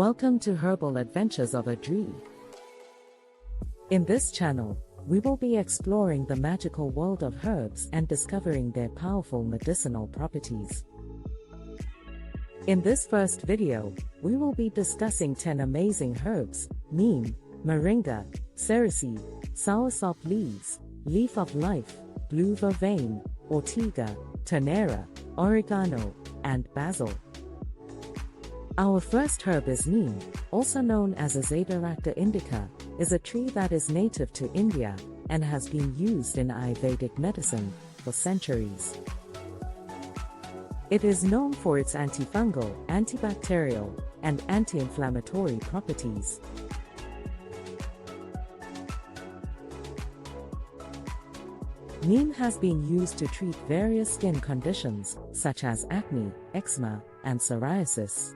Welcome to Herbal Adventures of Adri. In this channel, we will be exploring the magical world of herbs and discovering their powerful medicinal properties. In this first video, we will be discussing 10 amazing herbs: neem, moringa, cerasee, soursop leaves, leaf of life, blue vervain, ortiga, ternera, oregano, and basil. Our first herb is neem, also known as Azadirachta indica, is a tree that is native to India and has been used in Ayurvedic medicine for centuries. It is known for its antifungal, antibacterial, and anti-inflammatory properties. Neem has been used to treat various skin conditions such as acne, eczema, and psoriasis,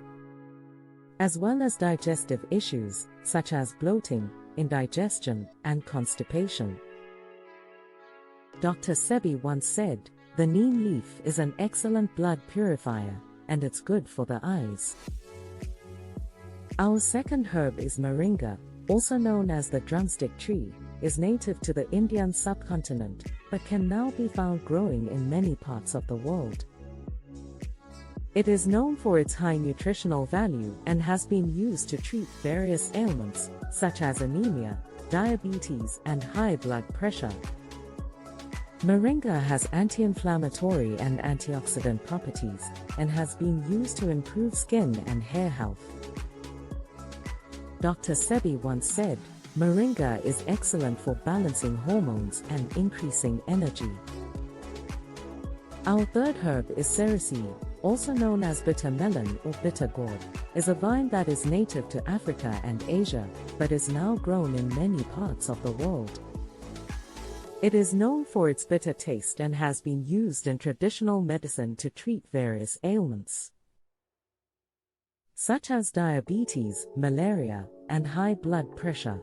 as well as digestive issues such as bloating, indigestion, and constipation. Dr. Sebi once said, "The neem leaf is an excellent blood purifier, and it's good for the eyes." Our second herb is moringa, also known as the drumstick tree, is native to the Indian subcontinent, but can now be found growing in many parts of the world. It is known for its high nutritional value and has been used to treat various ailments, such as anemia, diabetes, and high blood pressure. Moringa has anti-inflammatory and antioxidant properties, and has been used to improve skin and hair health. Dr. Sebi once said, "Moringa is excellent for balancing hormones and increasing energy." Our third herb is cerasee, also known as bitter melon or bitter gourd, is a vine that is native to Africa and Asia, but is now grown in many parts of the world. It is known for its bitter taste and has been used in traditional medicine to treat various ailments, such as diabetes, malaria, and high blood pressure.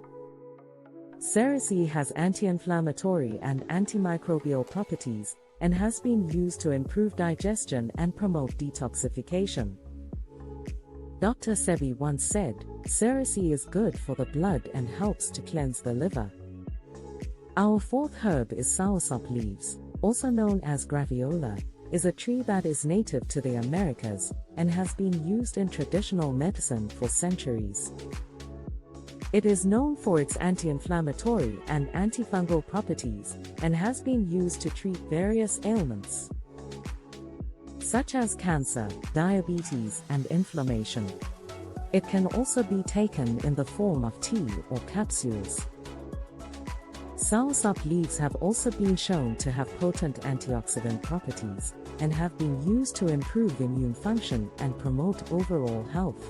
Cerasee has anti-inflammatory and antimicrobial properties, and has been used to improve digestion and promote detoxification. Dr. Sebi once said, "Cerasee is good for the blood and helps to cleanse the liver." Our fourth herb is soursop leaves, also known as graviola, is a tree that is native to the Americas and has been used in traditional medicine for centuries. It is known for its anti-inflammatory and antifungal properties, and has been used to treat various ailments, such as cancer, diabetes, and inflammation. It can also be taken in the form of tea or capsules. Soursop leaves have also been shown to have potent antioxidant properties, and have been used to improve immune function and promote overall health.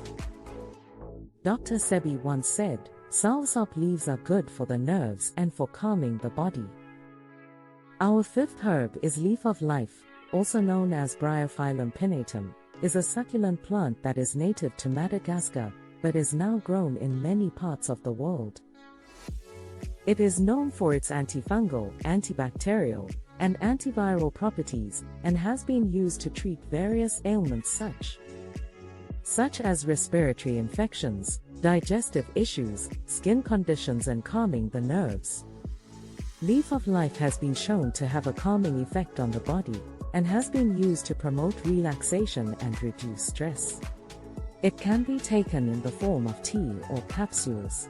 Dr. Sebi once said, "Soursop leaves are good for the nerves and for calming the body." Our fifth herb is leaf of life, also known as Bryophyllum pinnatum, is a succulent plant that is native to Madagascar, but is now grown in many parts of the world. It is known for its antifungal, antibacterial, and antiviral properties, and has been used to treat various ailments such as respiratory infections, digestive issues, skin conditions, and calming the nerves. Leaf of life has been shown to have a calming effect on the body, and has been used to promote relaxation and reduce stress. It can be taken in the form of tea or capsules.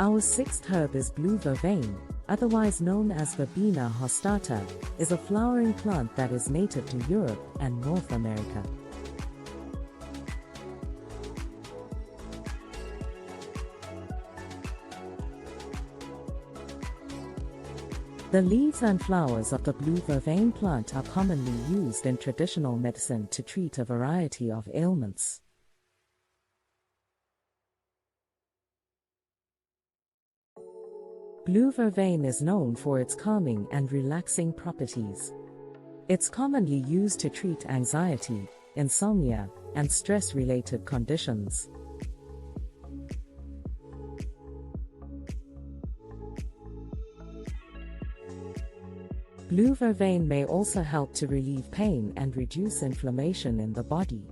Our sixth herb is blue vervain, otherwise known as Verbena hostata, is a flowering plant that is native to Europe and North America. The leaves and flowers of the blue vervain plant are commonly used in traditional medicine to treat a variety of ailments. Blue vervain is known for its calming and relaxing properties. It's commonly used to treat anxiety, insomnia, and stress-related conditions. Blue vervain may also help to relieve pain and reduce inflammation in the body.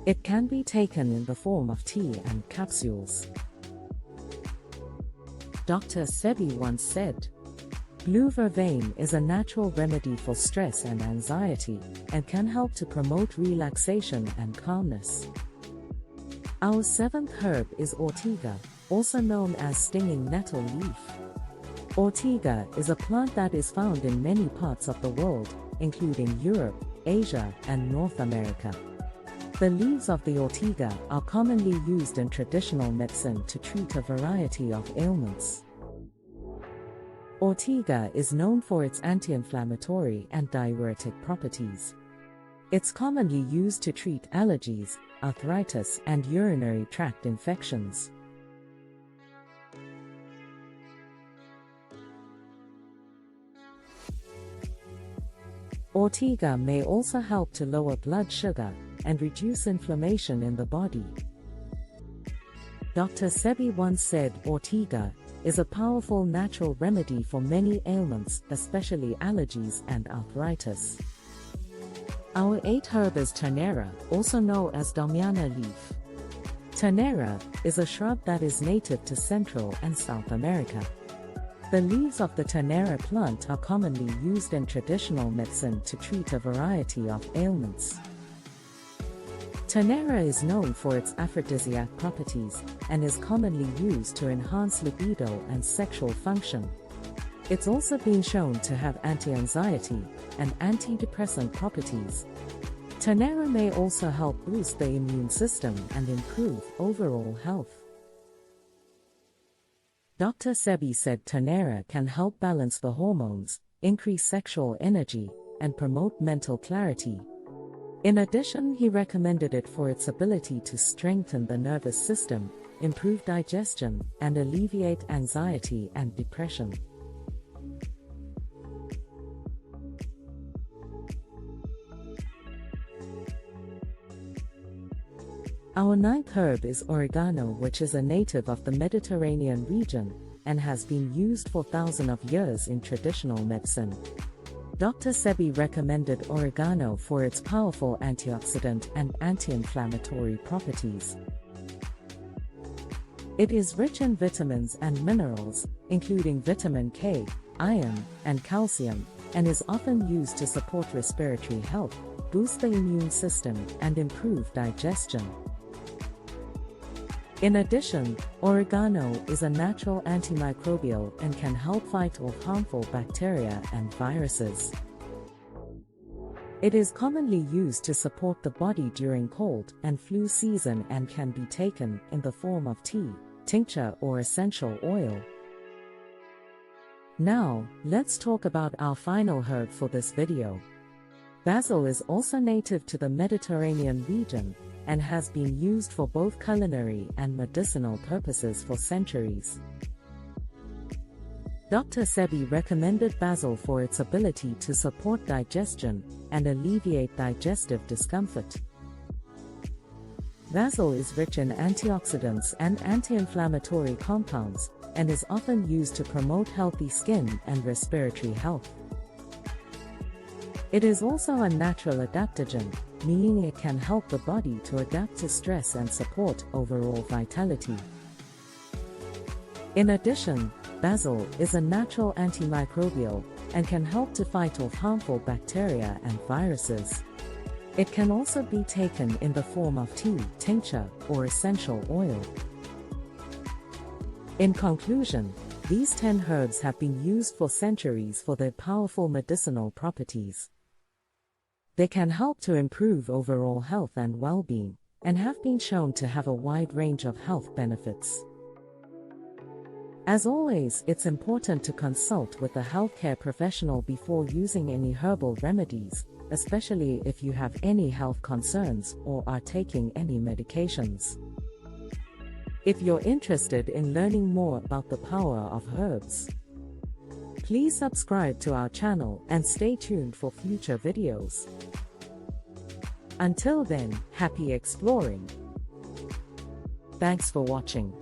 It can be taken in the form of tea and capsules. Dr. Sebi once said, "Blue vervain is a natural remedy for stress and anxiety, and can help to promote relaxation and calmness." Our seventh herb is ortiga, also known as stinging nettle leaf. Ortiga is a plant that is found in many parts of the world, including Europe, Asia, and North America. The leaves of the ortiga are commonly used in traditional medicine to treat a variety of ailments. Ortiga is known for its anti-inflammatory and diuretic properties. It's commonly used to treat allergies, arthritis, and urinary tract infections. Ortiga may also help to lower blood sugar and reduce inflammation in the body. Dr. Sebi once said ortiga is a powerful natural remedy for many ailments, especially allergies and arthritis. Our eighth herb is ternera, also known as damiana leaf. Ternera is a shrub that is native to Central and South America. The leaves of the ternera plant are commonly used in traditional medicine to treat a variety of ailments. Ternera is known for its aphrodisiac properties and is commonly used to enhance libido and sexual function. It's also been shown to have anti-anxiety and antidepressant properties. Ternera may also help boost the immune system and improve overall health. Dr. Sebi said ternera can help balance the hormones, increase sexual energy, and promote mental clarity. In addition, he recommended it for its ability to strengthen the nervous system, improve digestion, and alleviate anxiety and depression. Our ninth herb is oregano, which is a native of the Mediterranean region and has been used for thousands of years in traditional medicine. Dr. Sebi recommended oregano for its powerful antioxidant and anti-inflammatory properties. It is rich in vitamins and minerals, including vitamin K, iron, and calcium, and is often used to support respiratory health, boost the immune system, and improve digestion. In addition, oregano is a natural antimicrobial and can help fight off harmful bacteria and viruses. It is commonly used to support the body during cold and flu season and can be taken in the form of tea, tincture, or essential oil. Now, let's talk about our final herb for this video. Basil is also native to the Mediterranean region and has been used for both culinary and medicinal purposes for centuries. Dr. Sebi recommended basil for its ability to support digestion and alleviate digestive discomfort. Basil is rich in antioxidants and anti-inflammatory compounds and is often used to promote healthy skin and respiratory health. It is also a natural adaptogen, meaning it can help the body to adapt to stress and support overall vitality. In addition, basil is a natural antimicrobial and can help to fight off harmful bacteria and viruses. It can also be taken in the form of tea, tincture, or essential oil. In conclusion, these 10 herbs have been used for centuries for their powerful medicinal properties. They can help to improve overall health and well-being, and have been shown to have a wide range of health benefits. As always, it's important to consult with a healthcare professional before using any herbal remedies, especially if you have any health concerns or are taking any medications. If you're interested in learning more about the power of herbs, please subscribe to our channel and stay tuned for future videos. Until then, happy exploring. Thanks for watching.